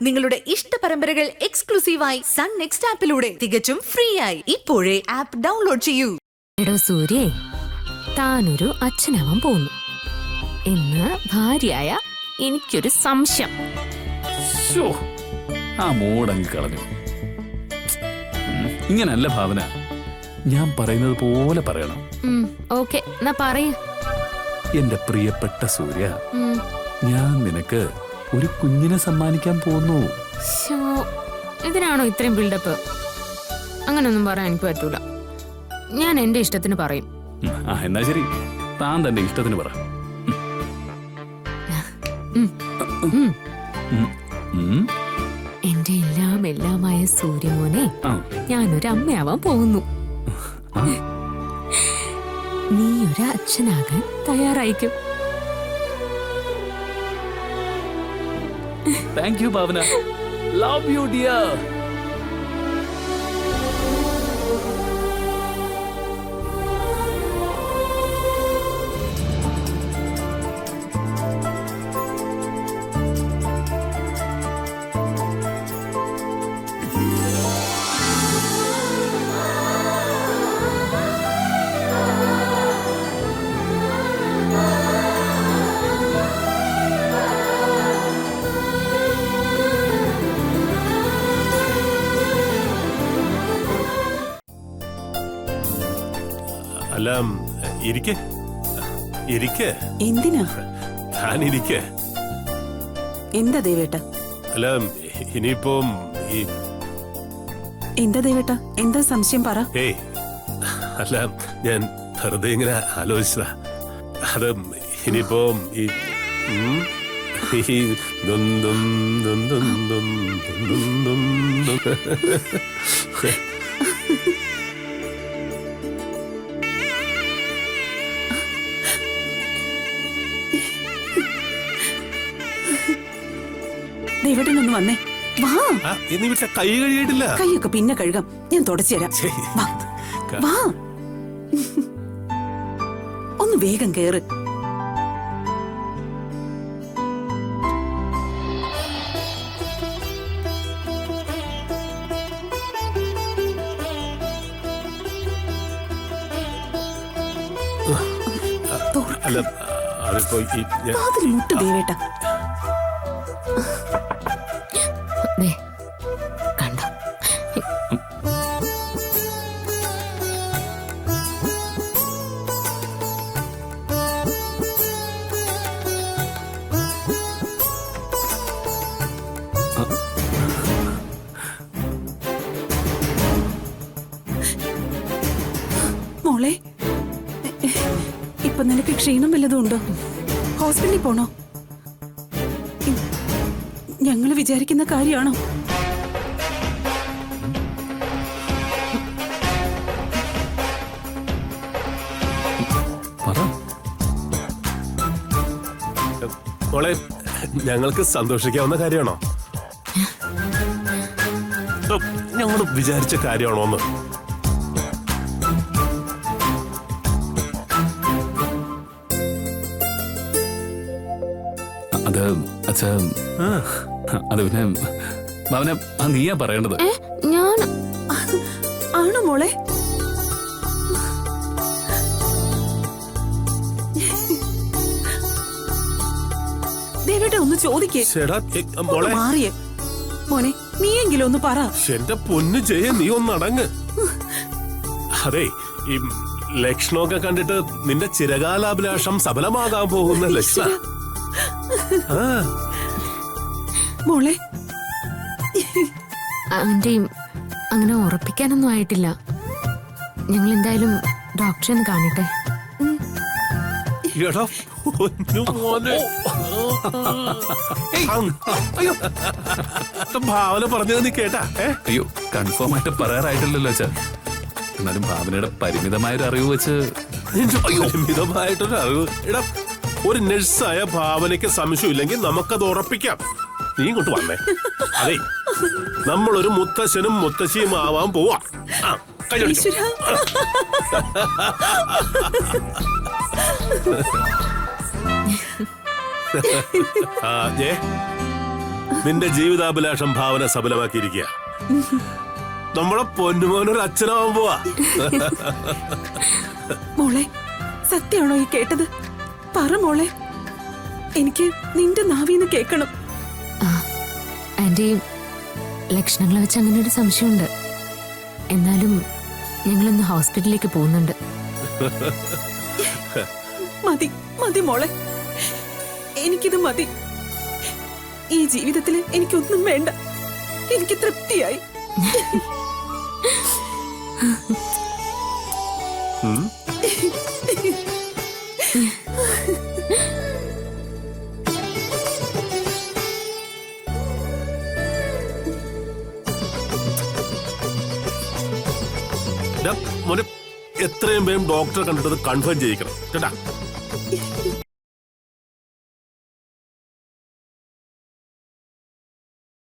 നിങ്ങളുടെ ഇഷ്ട പരമ്പരകൾ എക്സ്ക്ലൂസീവായി സൺ നെക്സ്റ്റ് ആപ്പിലൂടെ തികച്ചും ഫ്രീ ആയി ഇപ്പോഴേ ആപ്പ് ഡൗൺലോഡ് ചെയ്യൂ. എടോ സൂര്യേ, താനൊരു അച്ഛനാവാൻ പോകുന്നു എന്ന് ഭാര്യയായ എനിക്കൊരു സംശയം. ആ മൂടങ്ങ് കളഞ്ഞു. ഇങ്ങനല്ല ഭാവന, ഞാൻ പറയുന്നത് പോലെ പറയണം. ഓക്കെ, എന്നാ പറയ. എന്റെ പ്രിയപ്പെട്ട സൂര്യ, ഞാൻ നിനക്ക് ഒരു കുഞ്ഞിനെ സമ്മാനിക്കാൻ പോകുന്നു. ഇതിനാണോ ഇത്രയും ബിൽഡപ്പ്? അങ്ങനൊന്നും പറയാൻ എനിക്ക് പറ്റൂല. ഞാൻ എന്റെ ഇഷ്ടത്തിന് പറയും. എന്നാ ശരി, താൻ തന്റെ ഇഷ്ടത്തിന് പറ. എന്റെ എല്ലാമായ സൂര്യമോനെ, ഞാനൊരു അമ്മയാവാൻ പോകുന്നു. നീ ഒരു അച്ഛനാകാൻ തയ്യാറായിക്കും. Thank you Bhavana. Love you dear. അല്ല, ഇരിക്കെ. എന്തിനാ താനിരിക്കെ. എന്താ ദേവേട്ട? അല്ല, ഇനിയിപ്പോ എന്താ ദേവേട്ട, എന്താ സംശയം പറ. ഏയ് അല്ല, ഞാൻ വെറുതെ ഇങ്ങനെ ആലോചിച്ചതാ. അത് ഇനിയിപ്പോ ദേവേട്ടനൊന്ന് വന്നേ. വാ. കൈ കഴുകിയിട്ടില്ല. കൈയൊക്കെ പിന്നെ കഴുകാം, ഞാൻ തുടച്ചു തരാം. വാ, ഒന്ന് വേഗം കേറ്. അല്ല, അതിപ്പോ വാതിൽ മുട്ട് ദേവേട്ട. കണ്ടോ, മോളെ, ഇപ്പൊ നിനക്ക് ക്ഷീണം വല്ലതും ഉണ്ടോ? ഹോസ്പിറ്റലിൽ പോണോ? ഞങ്ങള് വിചാരിക്കുന്ന കാര്യമാണോ? മോളെ, ഞങ്ങൾക്ക് സന്തോഷിക്കാവുന്ന കാര്യമാണോ? ഞങ്ങൾ വിചാരിച്ച കാര്യമാണോന്ന്? അത് അച്ഛാ, അത് പിന്നെ ഭാവന, നീയാ പറയേണ്ടത്. ഞാൻ ആണോ മോളെ? ദേവേട്ട ഒന്ന് ചോദിക്കേ. മാറിയേ മോനെ, നീയെങ്കിലും ഒന്ന് പറ. എന്റെ പൊന്നു ജയ, നീ ഒന്നടങ്ങ്. അതെ, ഈ ലക്ഷണമൊക്കെ കണ്ടിട്ട് നിന്റെ ചിരകാലാഭിലാഷം സഫലമാകാൻ പോകുന്ന ലക്ഷണ. മോളെ, ആന്റിയും അങ്ങനെ ഉറപ്പിക്കാനൊന്നും ആയിട്ടില്ല. ഞങ്ങൾ എന്തായാലും ഡോക്ടറെ ഒന്ന് കാണട്ടെ. ഭാവന പറഞ്ഞത് നീ കേട്ടാ? അയ്യോ, കൺഫേം ആയിട്ട് പറയാറായിട്ടില്ലല്ലോ അച്ഛാ. എന്നാലും ഭാവനയുടെ പരിമിതമായൊരു അറിവ് വെച്ച്. പരിമിതമായിട്ടൊരു അറിവ്? എടാ, ഒരു നഴ്സായ ഭാവനയ്ക്ക് സംശയമില്ലെങ്കിൽ നമുക്കത് ഉറപ്പിക്കാം. നീ ഇങ്ങോട്ട് വന്നേ. അതെ, നമ്മളൊരു മുത്തശ്ശനും മുത്തശ്ശിയും ആവാൻ പോവാ. നിന്റെ ജീവിതാഭിലാഷം ഭാവന സഫലമാക്കിയിരിക്കുക. നമ്മളെ പൊന്നുമോനൊരു അച്ഛനാവാൻ പോവാ. മോളെ, സത്യമാണോ ഈ കേട്ടത്? പറ മോളെ, എനിക്ക് നിന്റെ നാവീന്ന് കേൾക്കണം. ആന്റി, ലക്ഷണങ്ങളെ വെച്ച് അങ്ങനെ ഒരു സംശയമുണ്ട്. എന്നാലും ഞങ്ങളിന്ന് ഹോസ്പിറ്റലിലേക്ക് പോകുന്നുണ്ട്. മതി മതി മോളെ, എനിക്കിത് മതി. ഈ ജീവിതത്തിൽ എനിക്കൊന്നും വേണ്ട. എനിക്ക് തൃപ്തിയായി. മോനെ, എത്രയും വേഗം ഡോക്ടറെ കണ്ടിട്ട് കൺഫേം ചെയ്യിക്കണം കേട്ടാ.